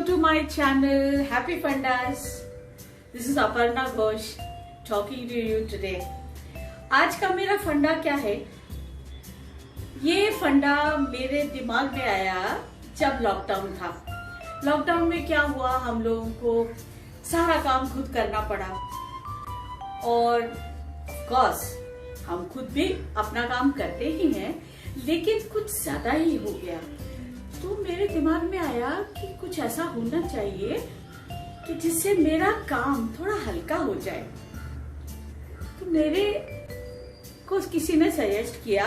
to my channel Happy Fundas. This is Aparna Ghosh talking to you today. आज का मेरा फंडा क्या है? ये फंडा मेरे दिमाग में आया जब लॉकडाउन था। लॉकडाउन में क्या हुआ, हम लोगों को सारा काम खुद करना पड़ा और ऑफ कोर्स हम खुद भी अपना काम करते ही हैं, लेकिन कुछ ज्यादा ही हो गया। तो मेरे दिमाग में आया कि कुछ ऐसा होना चाहिए कि जिससे मेरा काम थोड़ा हल्का हो जाए। तो मेरे को किसी ने सजेस्ट किया,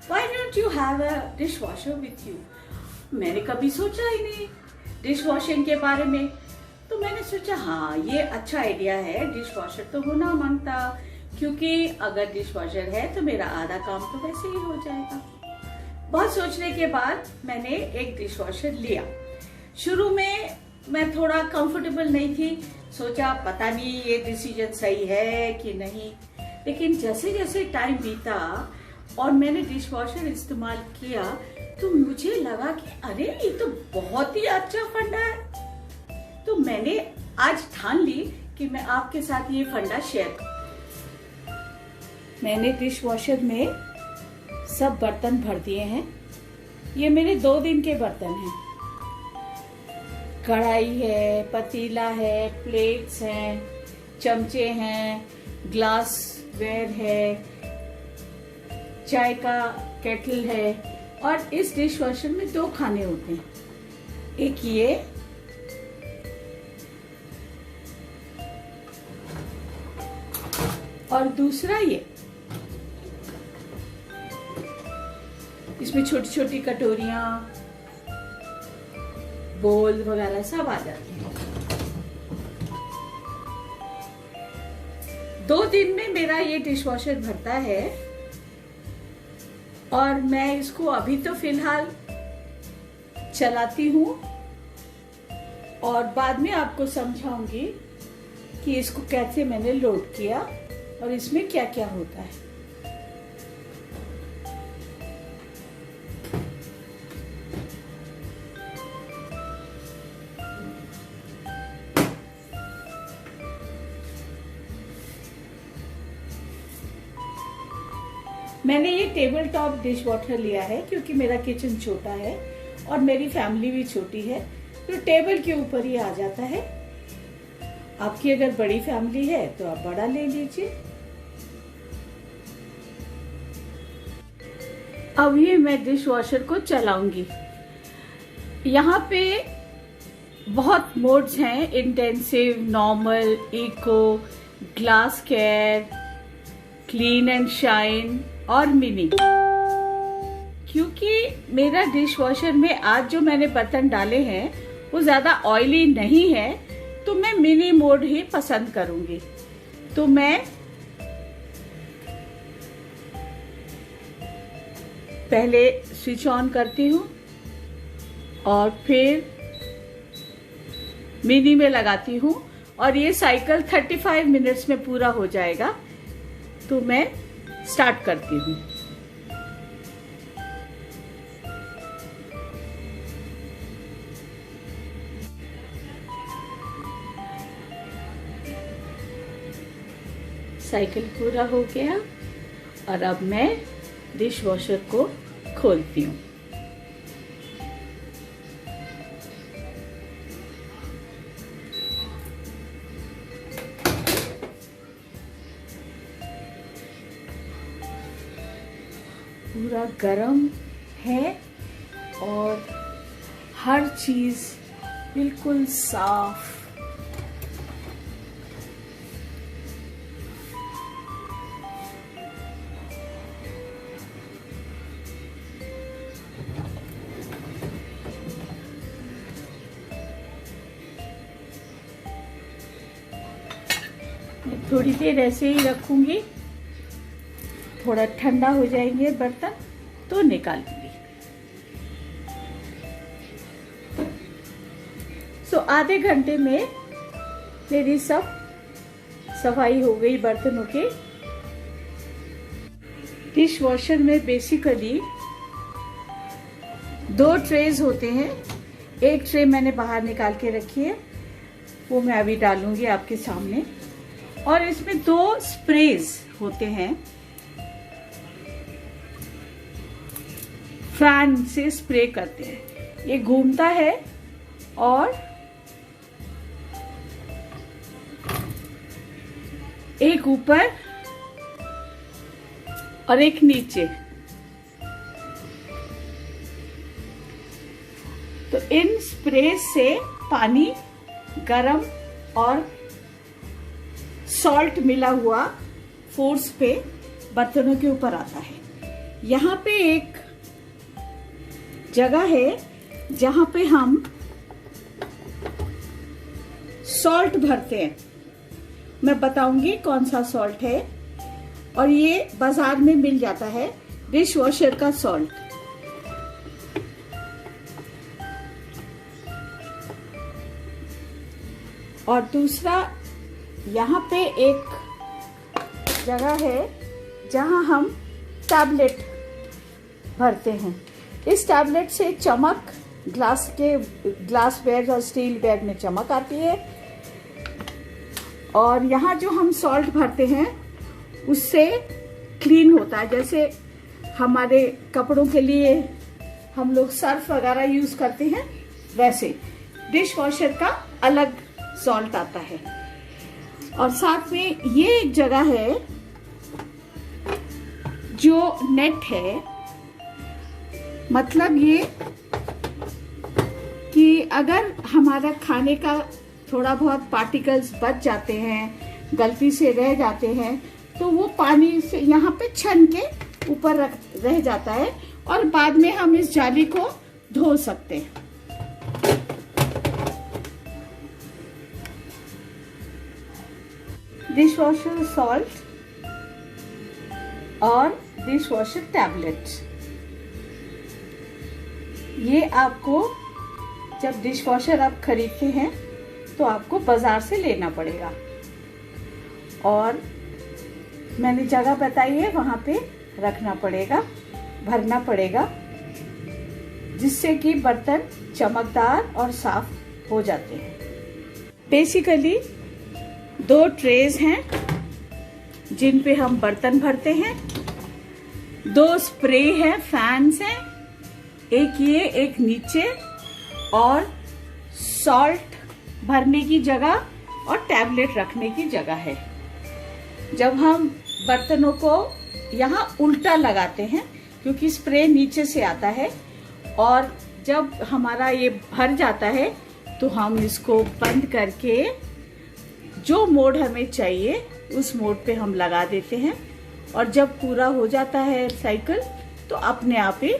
Why don't you have a dishwasher with you? मैंने कभी सोचा ही नहीं डिश वॉशिंग के बारे में। तो मैंने सोचा हाँ ये अच्छा आइडिया है, डिश वॉशर तो होना मांगता, क्योंकि अगर डिश वॉशर है तो मेरा आधा काम तो वैसे ही हो जाएगा। बहुत सोचने के बाद मैंने एक डिश वॉशर लिया। शुरू में मैं थोड़ा कंफर्टेबल नहीं थी, सोचा पता नहीं ये डिसीजन सही है कि नहीं, लेकिन जैसे जैसे टाइम बीता और मैंने डिश वॉशर इस्तेमाल किया तो मुझे लगा कि अरे ये तो बहुत ही अच्छा फंडा है। तो मैंने आज ठान ली कि मैं आपके साथ ये फंडा शेयर करूं। मैंने डिश वॉशर में सब बर्तन भर दिए हैं। ये मेरे 2 दिन के बर्तन हैं। कढ़ाई है, पतीला है, प्लेट्स हैं, चमचे हैं, ग्लास वेयर है, चाय का केटल है और इस डिश वॉशर में 2 खाने होते हैं, एक ये और दूसरा ये। इसमें छोटी छोटी कटोरियां, बोल वगैरह सब आ जाते हैं। 2 दिन में मेरा ये डिश वॉशर भरता है और मैं इसको अभी तो फिलहाल चलाती हूँ और बाद में आपको समझाऊंगी कि इसको कैसे मैंने लोड किया और इसमें क्या क्या होता है। मैंने ये टेबल टॉप डिश वॉशर लिया है क्योंकि मेरा किचन छोटा है और मेरी फैमिली भी छोटी है, तो टेबल के ऊपर ही आ जाता है। आपकी अगर बड़ी फैमिली है तो आप बड़ा ले लीजिए। अब ये मैं डिश वॉशर को चलाऊंगी। यहाँ पे बहुत मोड्स हैं, intensive, normal, eco, glass care, clean and shine और मिनी। क्योंकि मेरा डिश वॉशर में आज जो मैंने बर्तन डाले हैं वो ज्यादा ऑयली नहीं है, तो मैं मिनी मोड ही पसंद करूंगी। तो मैं पहले स्विच ऑन करती हूँ और फिर मिनी में लगाती हूँ और ये साइकिल 35 मिनट्स में पूरा हो जाएगा। तो मैं स्टार्ट करती हूँ। साइकिल पूरा हो गया और अब मैं डिश वॉशर को खोलती हूँ। पूरा गरम है और हर चीज बिल्कुल साफ। मैं थोड़ी देर ऐसे ही रखूंगी, थोड़ा ठंडा हो जाएंगे बर्तन तो निकालूंगी। सो आधे घंटे में मेरी सब सफाई हो गई बर्तनों के। डिश वॉशर में बेसिकली 2 ट्रेज होते हैं, एक ट्रे मैंने बाहर निकाल के रखी है, वो मैं अभी डालूंगी आपके सामने। और इसमें 2 स्प्रेज होते हैं, फैन से स्प्रे करते हैं। ये घूमता है और एक ऊपर और एक नीचे। तो इन स्प्रे से पानी गरम और सॉल्ट मिला हुआ फोर्स पे बर्तनों के ऊपर आता है। यहाँ पे एक जगह है जहां पे हम सॉल्ट भरते हैं। मैं बताऊंगी कौन सा सॉल्ट है, और ये बाजार में मिल जाता है, डिश वॉशर का सॉल्ट। और दूसरा, यहाँ पे एक जगह है जहां हम टैबलेट भरते हैं। इस टैबलेट से चमक, ग्लास वेयर और स्टील वेयर में चमक आती है। और यहाँ जो हम सॉल्ट भरते हैं उससे क्लीन होता है। जैसे हमारे कपड़ों के लिए हम लोग सर्फ वगैरह यूज करते हैं, वैसे डिश वॉशर का अलग सॉल्ट आता है। और साथ में ये एक जगह है जो नेट है, मतलब ये कि अगर हमारा खाने का थोड़ा बहुत पार्टिकल्स बच जाते हैं, गलती से रह जाते हैं, तो वो पानी से यहाँ पे छन के ऊपर रह जाता है और बाद में हम इस जाली को धो सकते हैं। डिश वॉशर सॉल्ट और डिश वॉशर टैबलेट्स, ये आपको जब डिश वॉशर आप खरीदते हैं तो आपको बाजार से लेना पड़ेगा। और मैंने जगह बताई है, वहां पे रखना पड़ेगा, भरना पड़ेगा, जिससे कि बर्तन चमकदार और साफ हो जाते हैं। बेसिकली 2 ट्रेज हैं जिन पे हम बर्तन भरते हैं, 2 स्प्रे हैं, फैंस हैं, एक ये एक नीचे, और सॉल्ट भरने की जगह और टैबलेट रखने की जगह है। जब हम बर्तनों को यहाँ उल्टा लगाते हैं, क्योंकि स्प्रे नीचे से आता है, और जब हमारा ये भर जाता है तो हम इसको बंद करके जो मोड हमें चाहिए उस मोड पे हम लगा देते हैं। और जब पूरा हो जाता है साइकिल तो अपने आप ही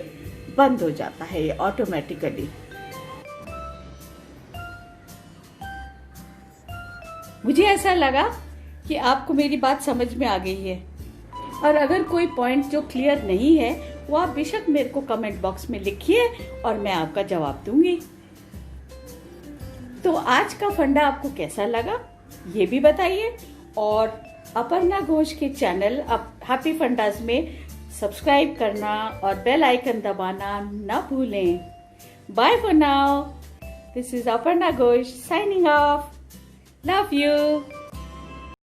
बंद हो जाता है ये ऑटोमेटिकली। मुझे ऐसा लगा कि आपको मेरी बात समझ में आ गई है, और अगर कोई पॉइंट जो क्लियर नहीं है वो आप बेशक मेरे को कमेंट बॉक्स में लिखिए और मैं आपका जवाब दूंगी। तो आज का फंडा आपको कैसा लगा ये भी बताइए, और अपर्णा घोष के चैनल हैप्पी फंडाज में सब्सक्राइब करना और बेल आइकन दबाना ना भूलें। Bye for now, this is Aparna Ghosh signing off. Love you.